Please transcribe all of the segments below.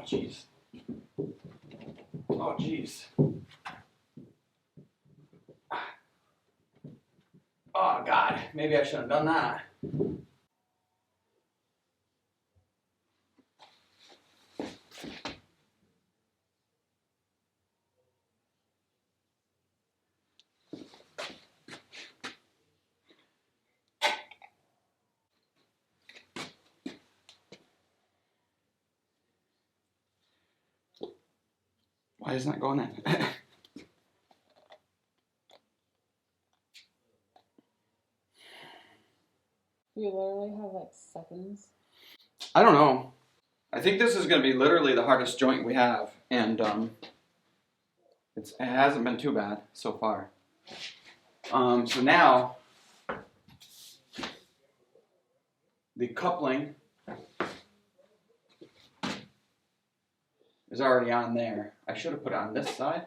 jeez. Oh, jeez. Oh, God. Maybe I should have done that. Why isn't that going in? You literally have like seconds. I don't know. I think this is going to be literally the hardest joint we have, and it hasn't been too bad so far. So now the coupling is already on there. I should have put it on this side.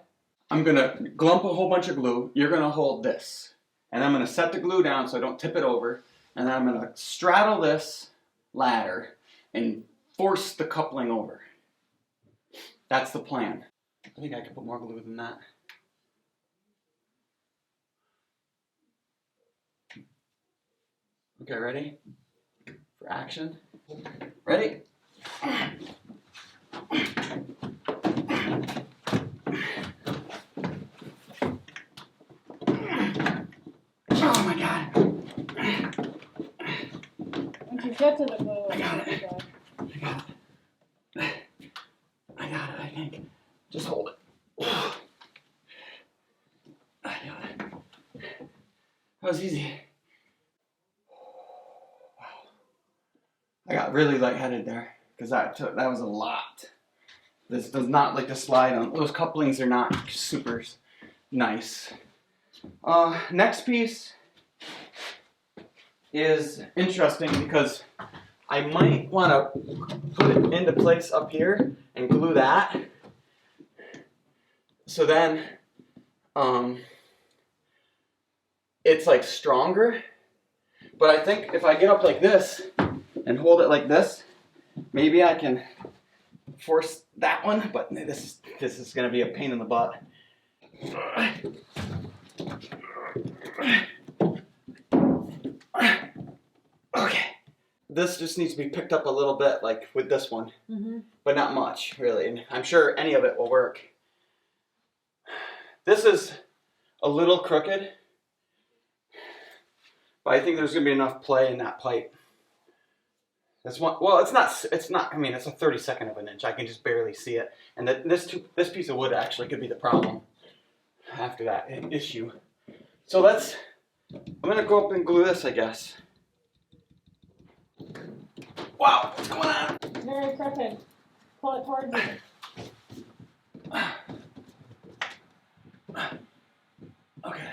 I'm going to glump a whole bunch of glue. You're going to hold this. And I'm going to set the glue down so I don't tip it over. And then I'm going to straddle this ladder and force the coupling over. That's the plan. I think I could put more glue than that. Okay, ready? For action. Ready? Oh my God. Once you get to the glue, I got it. good. I got it. I got it, I think. Just hold it. I got it. That was easy. Wow. I got really lightheaded there because that was a lot. This does not like to slide on. Those couplings are not super nice. Next piece is interesting because I might want to put it into place up here and glue that. So then it's like stronger. But I think if I get up like this and hold it like this, maybe I can force that one, but this is going to be a pain in the butt. Okay. This just needs to be picked up a little bit, like with this one, but not much, really. And I'm sure any of it will work. This is a little crooked, but I think there's going to be enough play in that pipe. This one, well, it's not, I mean, it's a 32nd of an inch. I can just barely see it. And this piece of wood actually could be the problem after that issue. So I'm going to go up and glue this, I guess. Wow, what's going on? Very crooked. Pull it towards you. Okay.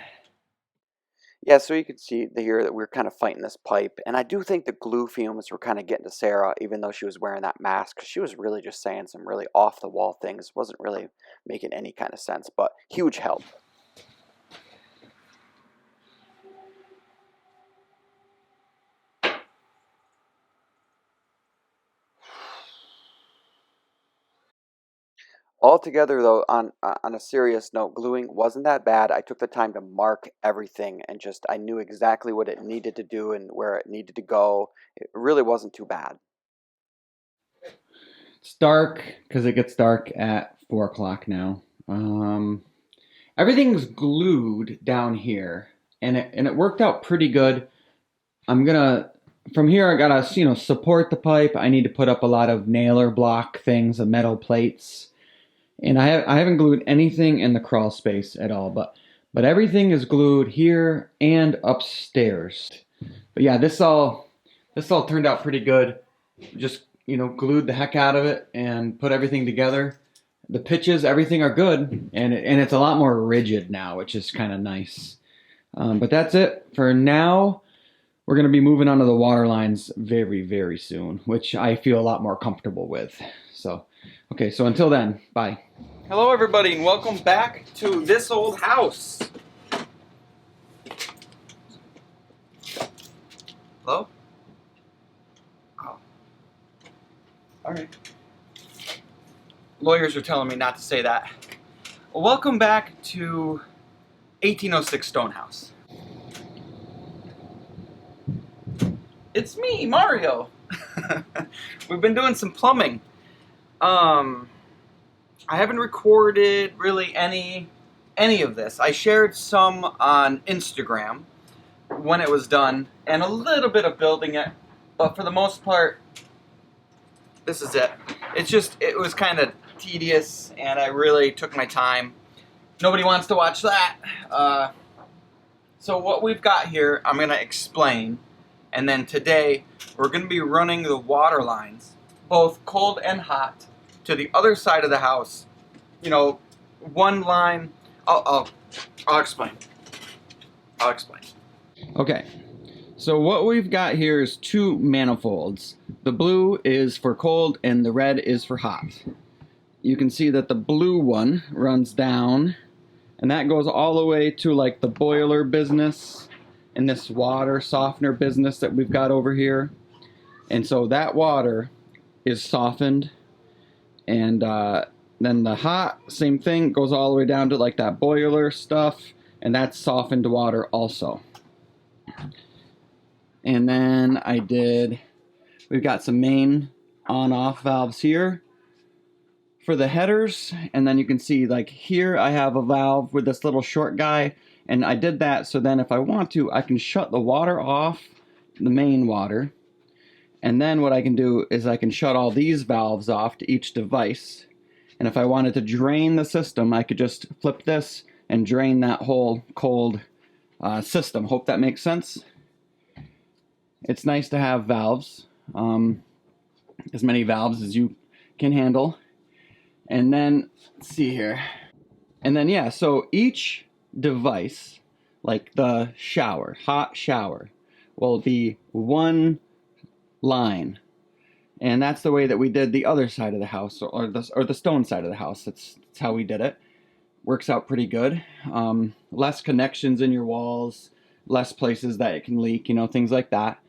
Yeah, so you could see here that we're kind of fighting this pipe, and I do think the glue fumes were kind of getting to Sarah, even though she was wearing that mask. She was really just saying some really off-the-wall things. Wasn't really making any kind of sense, but huge help. Altogether, though, on a serious note, gluing wasn't that bad. I took the time to mark everything, and just I knew exactly what it needed to do and where it needed to go. It really wasn't too bad. It's dark because it gets dark at 4 o'clock now. Everything's glued down here, and it worked out pretty good. From here I gotta support the pipe. I need to put up a lot of nailer block things, of metal plates. And I haven't glued anything in the crawl space at all, but everything is glued here and upstairs. But yeah, this all turned out pretty good. Just glued the heck out of it and put everything together. The pitches, everything are good, and it's a lot more rigid now, which is kind of nice. But that's it for now. We're going to be moving on to the water lines very, very soon, which I feel a lot more comfortable with. So, okay, so until then, bye. Hello, everybody, and welcome back to this old house. Hello? Oh. All right. lawyers are telling me not to say that. Welcome back to 1806 Stonehouse. It's me, Mario. We've been doing some plumbing. I haven't recorded really any of this. I shared some on Instagram when it was done, and a little bit of building it, but for the most part, this is it. It was kind of tedious, and I really took my time. Nobody wants to watch that. So what we've got here, I'm going to explain, and then today we're going to be running the water lines, both cold and hot, to the other side of the house. You know, one line. I'll explain. I'll explain. Okay, so what we've got here is two manifolds. The blue is for cold and the red is for hot. You can see that the blue one runs down, and that goes all the way to like the boiler business and this water softener business that we've got over here. And so that water is softened, and then the hot, same thing, goes all the way down to like that boiler stuff, and that's softened water also. And then we've got some main on-off valves here for the headers, and then you can see like here I have a valve with this little short guy, and I did that so then if I want to, I can shut the water off, the main water, and then what I can do is I can shut all these valves off to each device, and if I wanted to drain the system, I could just flip this and drain that whole cold system. Hope that makes sense. It's nice to have valves, as many valves as you can handle. And then, let's see here. And then, yeah, so each device, like the shower, hot shower, will be one line. And that's the way that we did the other side of the house, or the stone side of the house. That's how we did it. Works out pretty good. Less connections in your walls, less places that it can leak, you know, things like that.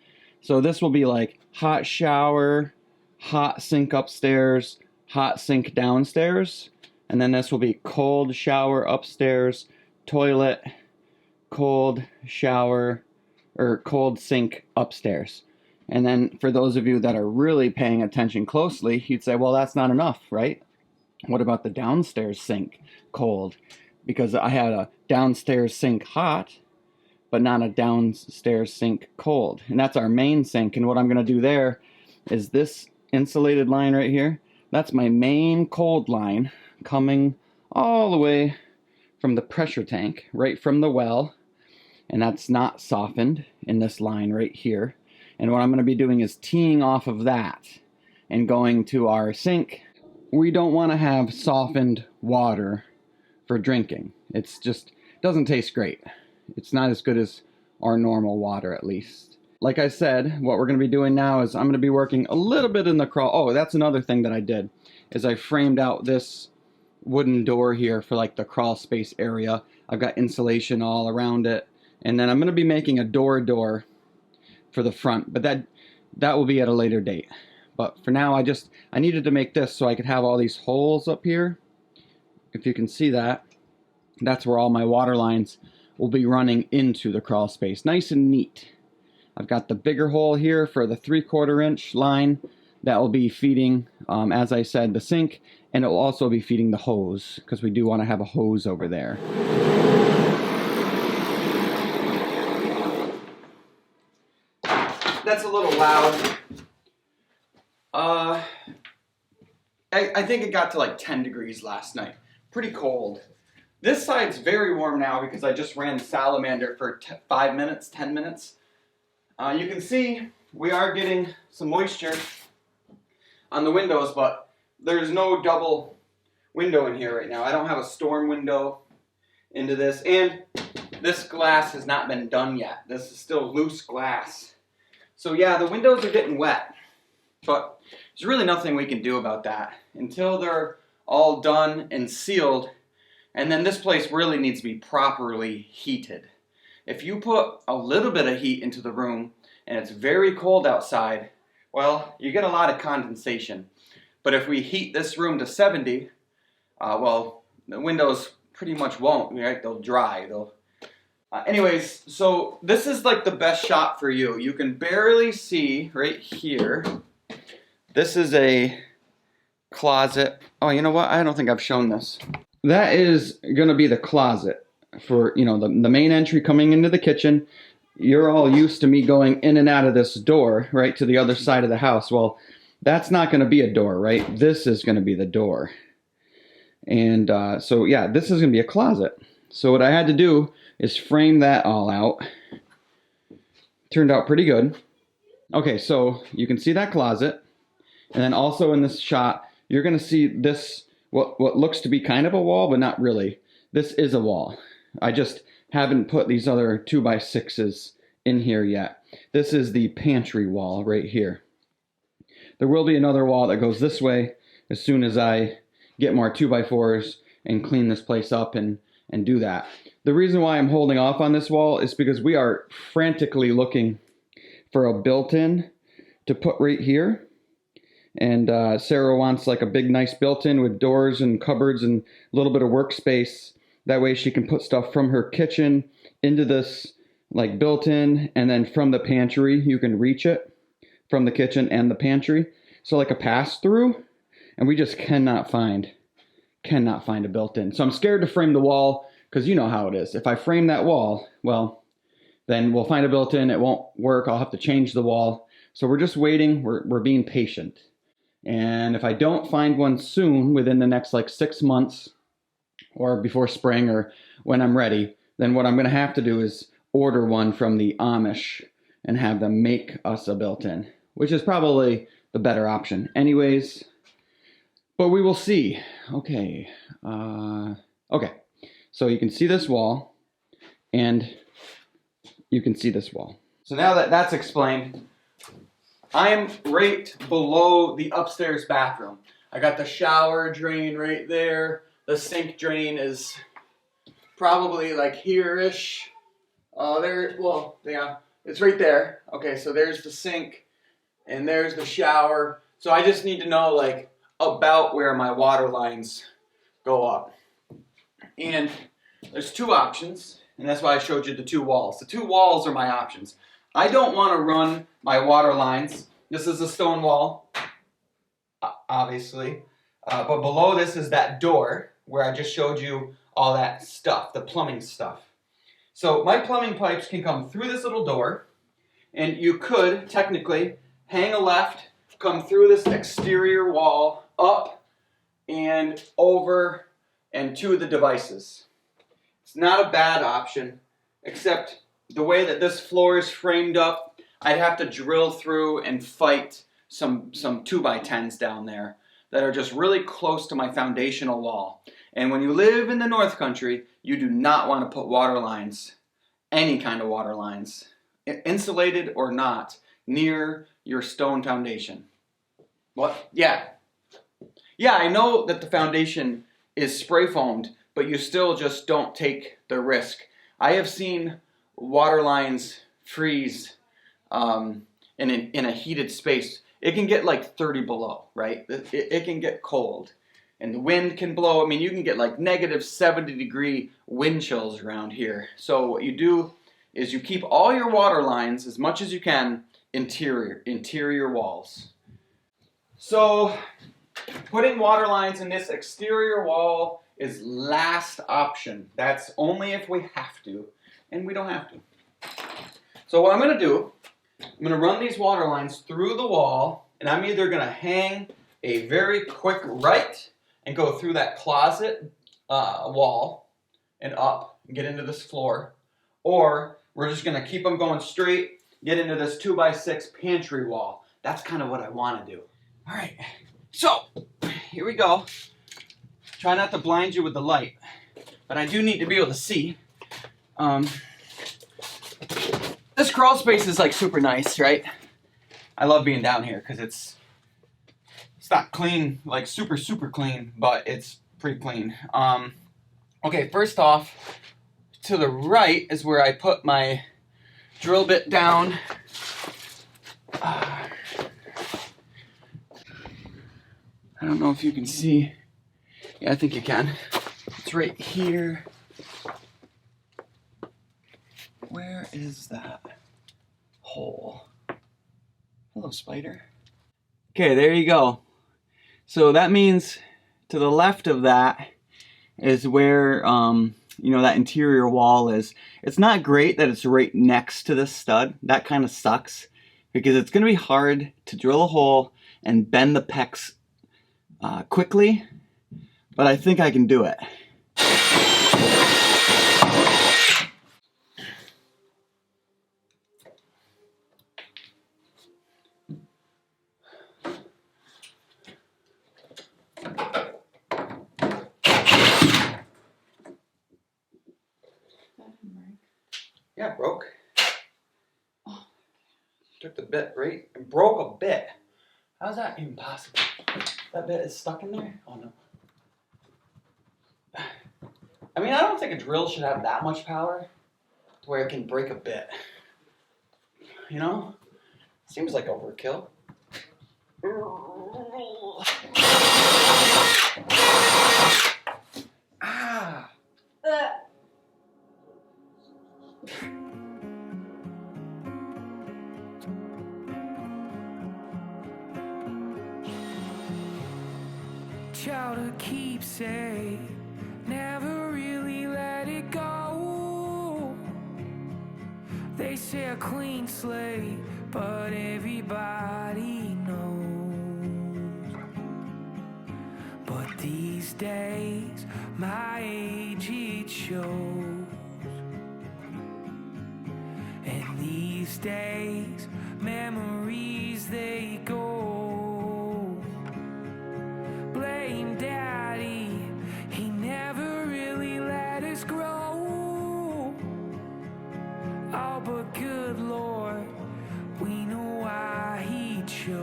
So this will be like hot shower, hot sink upstairs, hot sink downstairs, and then this will be cold shower upstairs, toilet, cold shower, or cold sink upstairs. And then for those of you that are really paying attention closely, you'd say, well, that's not enough, right? What about the downstairs sink cold? Because I had a downstairs sink hot, but not a downstairs sink cold. And that's our main sink. And what I'm going to do there is this insulated line right here. That's my main cold line coming all the way from the pressure tank, right from the well. And that's not softened in this line right here. And what I'm going to be doing is teeing off of that and going to our sink. We don't want to have softened water for drinking. It's just doesn't taste great. It's not as good as our normal water, at least. Like I said, what we're going to be doing now is I'm going to be working a little bit in the crawl. Oh, that's another thing that I did, is I framed out this wooden door here for like the crawl space area. I've got insulation all around it. And then I'm going to be making a door for the front, but that will be at a later date. But for now, I needed to make this so I could have all these holes up here. If you can see that, that's where all my water lines will be running into the crawl space. Nice and neat. I've got the bigger hole here for the 3/4 inch line that will be feeding, as I said, the sink, and it will also be feeding the hose, because we do want to have a hose over there. That's a little loud. I think it got to like 10 degrees last night. Pretty cold. This side's very warm now because I just ran salamander for 5 minutes, 10 minutes. You can see we are getting some moisture on the windows, but there's no double window in here right now. I don't have a storm window into this, and this glass has not been done yet. This is still loose glass. So yeah, the windows are getting wet, but there's really nothing we can do about that until they're all done and sealed. And then this place really needs to be properly heated. If you put a little bit of heat into the room and it's very cold outside, well, you get a lot of condensation. But if we heat this room to 70, well, the windows pretty much won't, right? They'll dry. Anyways, so this is like the best shot for you. You can barely see right here. This is a closet. Oh, you know what? I don't think I've shown this. That is going to be the closet for, you know, the main entry coming into the kitchen. You're all used to me going in and out of this door, right, to the other side of the house. Well, that's not going to be a door, right? This is going to be the door. And so, yeah, this is going to be a closet. So what I had to do is frame that all out. Turned out pretty good. Okay, so you can see that closet. And then also in this shot, you're going to see this, what looks to be kind of a wall, but not really. This is a wall. I just haven't put these other 2x6s in here yet. This is the pantry wall right here. There will be another wall that goes this way as soon as I get more 2x4s and clean this place up and do that. The reason why I'm holding off on this wall is because we are frantically looking for a built-in to put right here. And Sarah wants like a big nice built-in with doors and cupboards and a little bit of workspace. That way she can put stuff from her kitchen into this like built-in, and then from the pantry you can reach it from the kitchen and the pantry. So like a pass-through, and we just cannot find a built-in. So I'm scared to frame the wall because you know how it is. If I frame that wall, well, then we'll find a built-in. It won't work. I'll have to change the wall. So we're just waiting. We're being patient. And if I don't find one soon, within the next like 6 months or before spring or when I'm ready, then what I'm going to have to do is order one from the Amish and have them make us a built-in, which is probably the better option anyways. But we will see. Okay. Okay. So you can see this wall and you can see this wall. So now that that's explained, I'm right below the upstairs bathroom. I got the shower drain right there. The sink drain is probably like here-ish. It's right there. Okay, so there's the sink and there's the shower. So I just need to know like about where my water lines go up. And there's two options, and that's why I showed you the two walls. The two walls are my options. I don't want to run my water lines. This is a stone wall, obviously. But below this is that door where I just showed you all that stuff, the plumbing stuff. So my plumbing pipes can come through this little door, and you could technically hang a left, come through this exterior wall, up and over and to the devices. It's not a bad option, except the way that this floor is framed up, I'd have to drill through and fight some 2x10s down there that are just really close to my foundational wall. And when you live in the North Country, you do not want to put water lines, any kind of water lines, insulated or not, near your stone foundation. What? Yeah, I know that the foundation is spray foamed, but you still just don't take the risk. I have seen water lines freeze in a heated space. It can get like 30 below, right? It can get cold. And the wind can blow. I mean, you can get like -70-degree wind chills around here. So what you do is you keep all your water lines, as much as you can, interior walls. So putting water lines in this exterior wall is last option. That's only if we have to, and we don't have to. So what I'm going to do, I'm going to run these water lines through the wall, and I'm either going to hang a very quick right and go through that closet wall and up and get into this floor, or we're just going to keep them going straight, get into this 2x6 pantry wall. That's kind of what I want to do. All right, so here we go. Try not to blind you with the light, but I do need to be able to see. This crawl space is like super nice, right? I love being down here because it's not clean, like super clean, but it's pretty clean. Okay, first off, to the right is where I put my drill bit down. I don't know if you can see Yeah, I think you can. It's right here. Where is that hole? Hello, spider. Okay, there you go. So that means to the left of that is where, you know, that interior wall is. It's not great that it's right next to this stud. That kind of sucks because it's going to be hard to drill a hole and bend the pecs quickly, but I think I can do it. Yeah, it broke. Oh, took the bit right and broke a bit. How's that even possible? That bit is stuck in there? Oh no. I mean, I don't think a drill should have that much power to where it can break a bit. You know? Seems like overkill. Ah! Child of keepsake, never really let it go. They say a clean slate, but everybody knows. But these days, my age it shows. And these days, memories they go. Blame daddy, he never really let us grow. Oh, but good Lord, we know why he chose.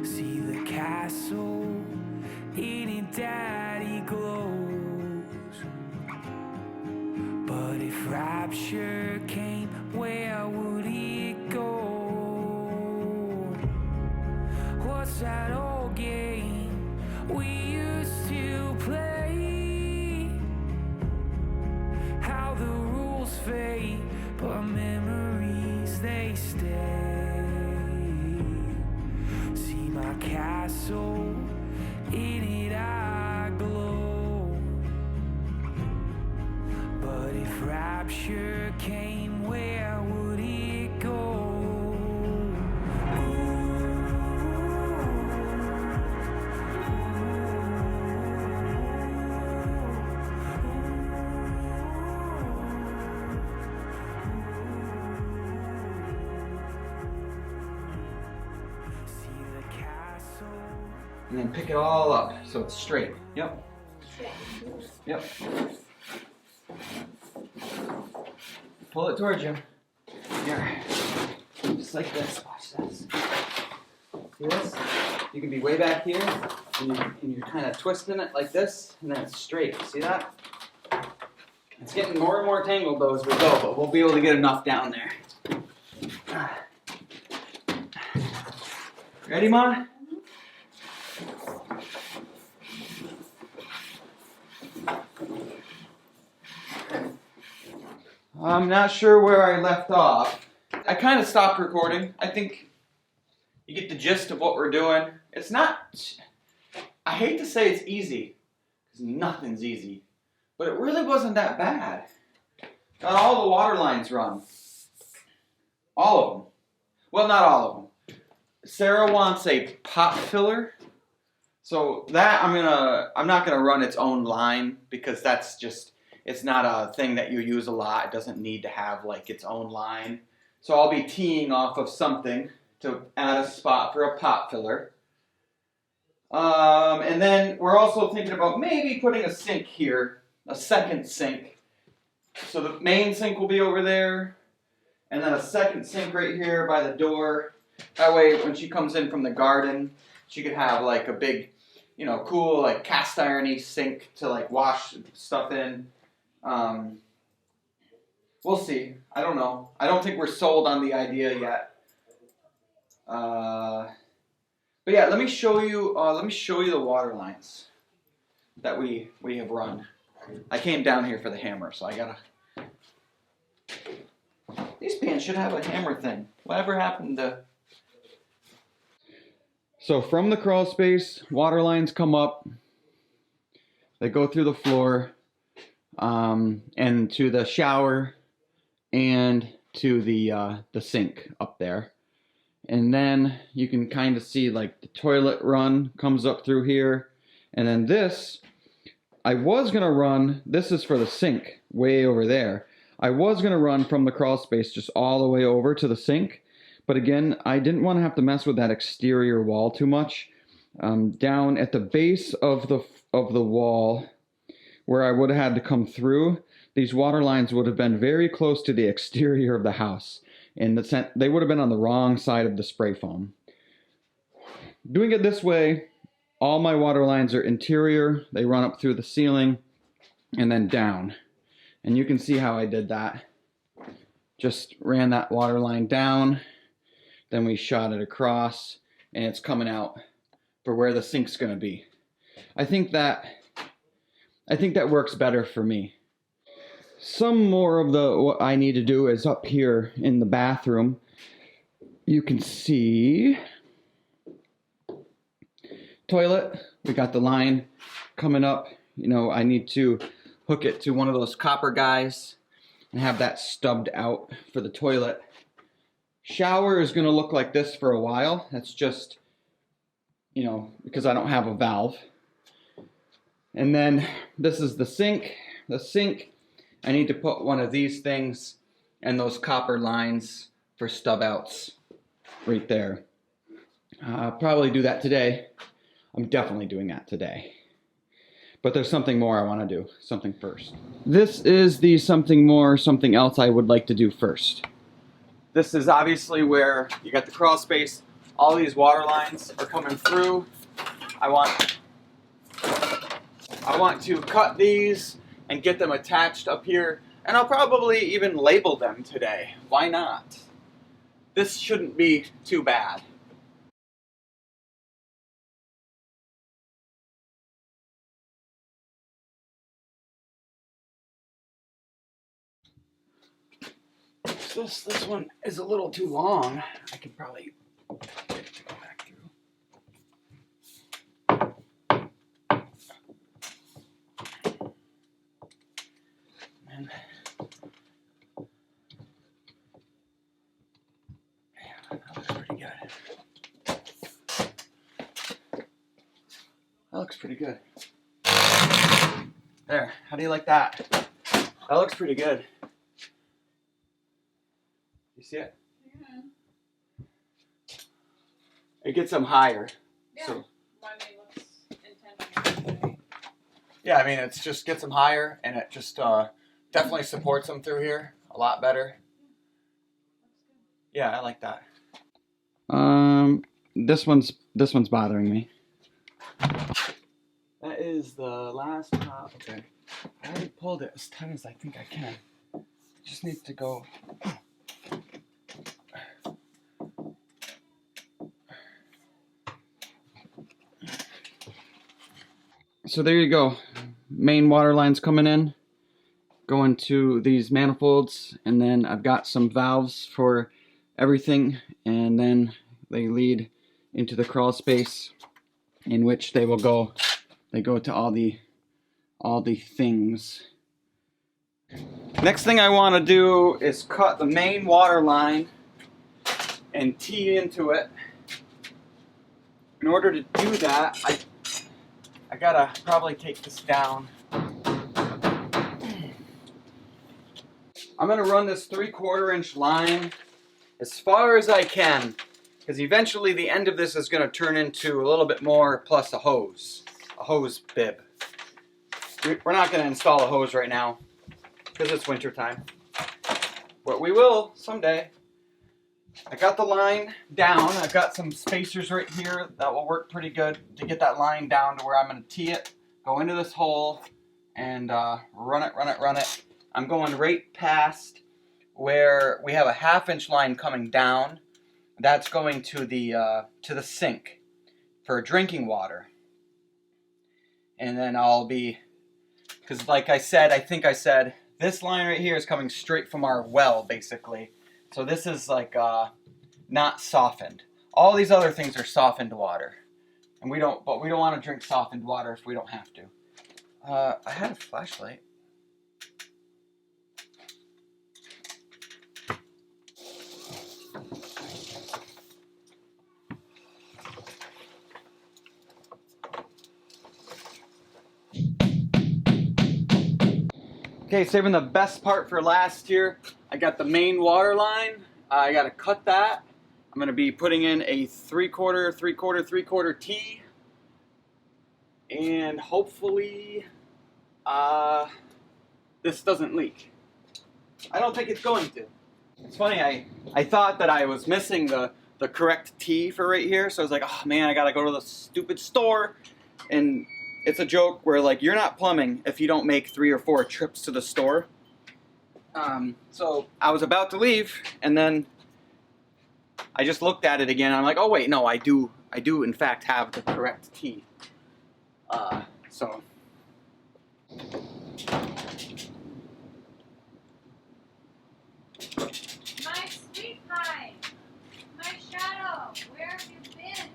See the castle in it, daddy glows. But if rapture came, where would it go? What's that old game we used to play? How the rules fade, but memories they stay. See my castle, in it I glow. But if rapture came, where would it go? And then pick it all up so it's straight. Yep. Yep. Pull it towards you. Here. Just like this. Watch this. See this? You can be way back here, and you're kind of twisting it like this, and then it's straight. See that? It's getting more and more tangled though as we go, but we'll be able to get enough down there. Ready, Ma? I'm not sure where I left off. I kind of stopped recording. I think you get the gist of what we're doing. It's not, I hate to say it's easy, because nothing's easy, but it really wasn't that bad. Got all the water lines run. All of them. Well, not all of them. Sarah wants a pop filler. So that I'm not gonna run its own line because that's just, it's not a thing that you use a lot. It doesn't need to have like its own line. So I'll be teeing off of something to add a spot for a pop filler. And then we're also thinking about maybe putting a sink here, a second sink. So the main sink will be over there, and then a second sink right here by the door. That way when she comes in from the garden, she could have like a big, you know, cool like cast irony sink to like wash stuff in. We'll see. I don't know. I don't think we're sold on the idea yet. But But yeah, let me show you the water lines that we have run. I came down here for the hammer, so I gotta. These pans should have a hammer thing. Whatever happened to? So from the crawl space, water lines come up. They go through the floor, and to the shower, and to the sink up there. And then you can kind of see like the toilet run comes up through here. And then this, I was going to run, this is for the sink, way over there. I was going to run from the crawl space just all the way over to the sink. But again, I didn't want to have to mess with that exterior wall too much. Down at the base of the wall, where I would have had to come through, these water lines would have been very close to the exterior of the house. In the sense, they would have been on the wrong side of the spray foam. Doing it this way, all my water lines are interior. They run up through the ceiling and then down. And you can see how I did that. Just ran that water line down, then we shot it across, and it's coming out for where the sink's gonna be. I think that works better for me. Some more of what I need to do is up here in the bathroom. You can see toilet. We got the line coming up. You know, I need to hook it to one of those copper guys and have that stubbed out for the toilet. Shower is going to look like this for a while. That's just, you know, because I don't have a valve. And then this is the sink. The sink, I need to put one of these things and those copper lines for stub outs right there. I'll probably do that today. I'm definitely doing that today. But there's something more I want to do, something first. This is the something more, something else I would like to do first. This is obviously where you got the crawl space. All these water lines are coming through. I want to cut these and get them attached up here. And I'll probably even label them today. Why not? This shouldn't be too bad. This one is a little too long. I could probably get it to go back through. And yeah, that looks pretty good. That looks pretty good. There, how do you like that? That looks pretty good. You see it? Yeah. It gets them higher. Yeah. So, Why they looks intended. yeah, I mean, it just gets them higher, and it just definitely supports them through here a lot better. Yeah, I like that. This one's bothering me. That is the last top. Okay. I already pulled it as tight as I think I can. Just need to go. So there you go. Main water lines coming in, going to these manifolds, and then I've got some valves for everything, and then they lead into the crawl space, in which they will go. They go to all the things. Next thing I want to do is cut the main water line and tee into it. In order to do that, I gotta probably take this down. I'm gonna run this 3/4 inch line as far as I can, because eventually the end of this is gonna turn into a little bit more plus a hose bib. We're not gonna install a hose right now because it's winter time, but we will someday. I got the line down. I've got some spacers right here that will work pretty good to get that line down to where I'm going to tee it, go into this hole, and run it. I'm going right past where we have a 1/2 inch line coming down. That's going to the sink. for drinking water. And then I'll be, because like I said, I think I said, this line right here is coming straight from our well, basically. So this is like not softened. All these other things are softened water. And we don't want to drink softened water if we don't have to. I had a flashlight. Okay, saving the best part for last here. I got the main water line. I gotta cut that. I'm gonna be putting in a 3/4, 3/4, 3/4 T. And hopefully, this doesn't leak. I don't think it's going to. It's funny, I thought that I was missing the correct T for right here, so I was like, oh man, I gotta go to the stupid store. And it's a joke where like you're not plumbing if you don't make 3 or 4 trips to the store. So I was about to leave, and then I just looked at it again. And I'm like, oh wait, no, I do in fact have the correct T. So. My sweet pie, my shadow, where have you been?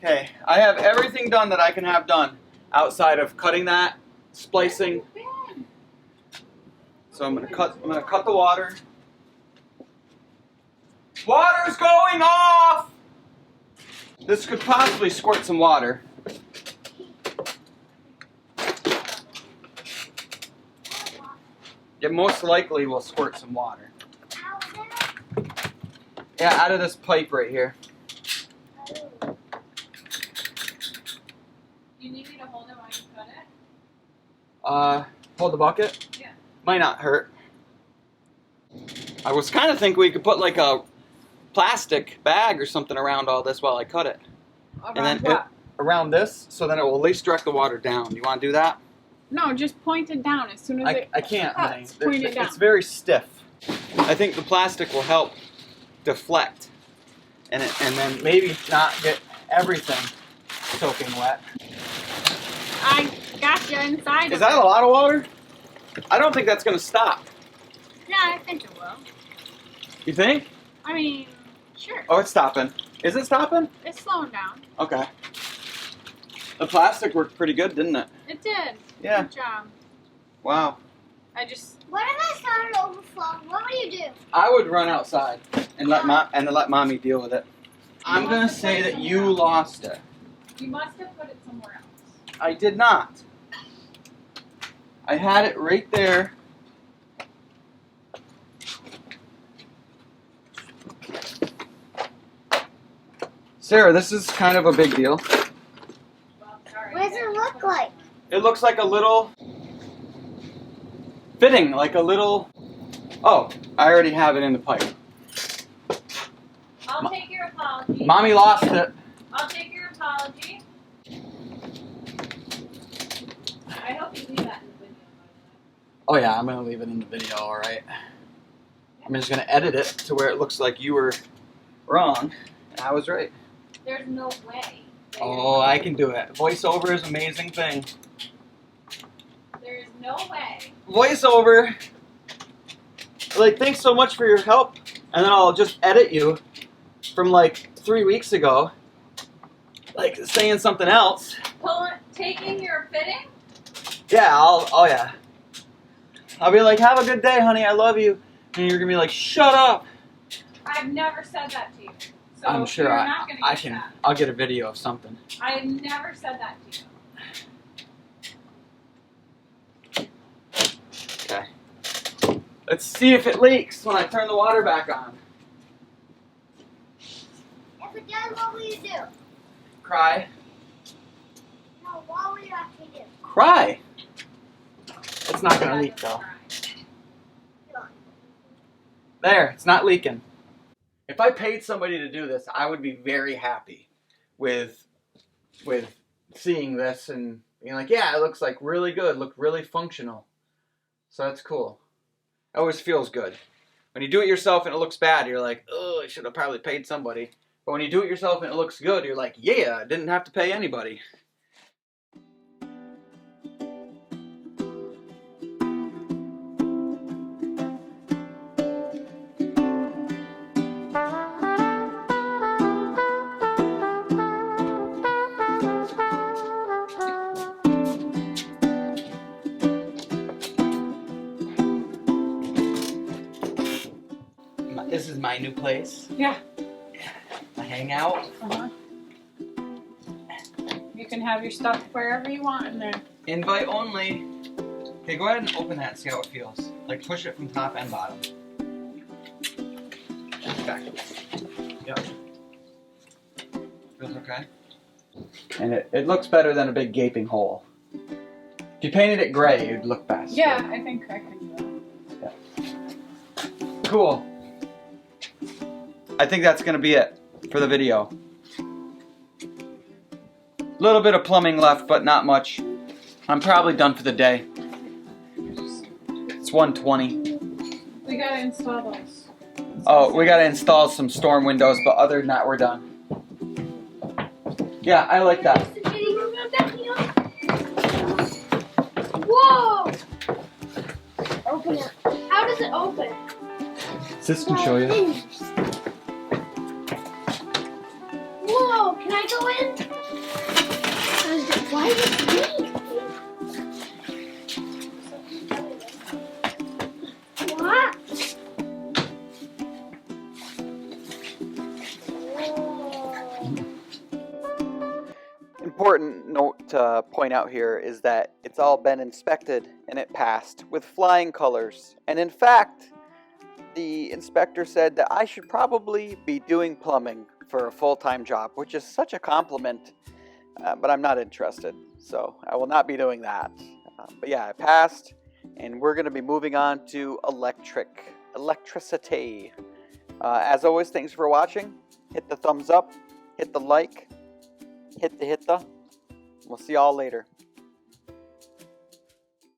Okay, I have everything done that I can have done outside of cutting that, splicing. Where have you been? So I'm gonna cut the water. Water's going off! This could possibly squirt some water. It most likely will squirt some water. Yeah, out of this pipe right here. You need me to hold it while you cut it? Hold the bucket? Yeah. Might not hurt. I was kind of thinking we could put like a plastic bag or something around all this while I cut it. Around what? Around this, so then it will at least direct the water down. You want to do that? No, just point it down as soon as I can't, honey. cuts. Point it down. It's very stiff. I think the plastic will help deflect, and then maybe not get everything soaking wet. I got you inside. Is that a lot of water? I don't think that's going to stop. Yeah, I think it will. You think? I mean, sure. Oh, it's stopping. Is it stopping? It's slowing down. Okay. The plastic worked pretty good, didn't it? It did. Yeah. Good job. Wow. I just. What if I started overflowing? What would you do? I would run outside and let mommy deal with it. I'm going to say that you lost it. You must have put it somewhere else. I did not. I had it right there. Sarah, this is kind of a big deal. Well, sorry. What does it look like? It looks like a little fitting, like a little. Oh, I already have it in the pipe. I'll take your apology. Mommy lost it. I'll take your apology. I hope you leave that in the video, by the way. Oh yeah, I'm gonna leave it in the video. All right. I'm just gonna edit it to where it looks like you were wrong and I was right. There's no way. that Oh, you're- I can do it. Voiceover is an amazing thing. There is no way. Voiceover. Like, thanks so much for your help, and then I'll just edit you from like 3 weeks ago, like saying something else. Taking your fitting? Yeah, oh yeah. I'll be like, have a good day, honey, I love you. And you're gonna be like, shut up. I've never said that to you. So I'm sure you're not gonna I get can, that. I'll get a video of something. I've never said that to you. Okay. Let's see if it leaks when I turn the water back on. If it does, what will you do? Cry. No, what will you actually do? Cry. It's not gonna leak though. There, it's not leaking. If I paid somebody to do this, I would be very happy with seeing this and being like, yeah, it looks like really good, looked really functional. So that's cool. It always feels good When you do it yourself and it looks bad, you're like, oh, I should have probably paid somebody. But when you do it yourself and it looks good, you're like, yeah, I didn't have to pay anybody. This is my new place. Yeah. I hang out. Uh-huh. You can have your stuff wherever you want in there. Invite only. Okay, go ahead and open that and see how it feels. Like push it from top and bottom. Back. Yep. Feels okay? And it looks better than a big gaping hole. If you painted it gray, it'd look best. Yeah, I think I can do that. Cool. I think that's going to be it for the video. Little bit of plumbing left, but not much. I'm probably done for the day. It's 1:20. We gotta install those. Oh, we got to install some storm windows, but other than that, we're done. Yeah, I like that. Whoa! Open it. How does it open? Sis can show you. Whoa! Can I go in? Why is it pink? What? Important note to point out here is that it's all been inspected and it passed with flying colors. And in fact, the inspector said that I should probably be doing plumbing for a full-time job, which is such a compliment, but I'm not interested, so I will not be doing that. But yeah, I passed, and we're going to be moving on to electricity. As always, thanks for watching. Hit the thumbs up, hit the like, hit the. We'll see y'all later.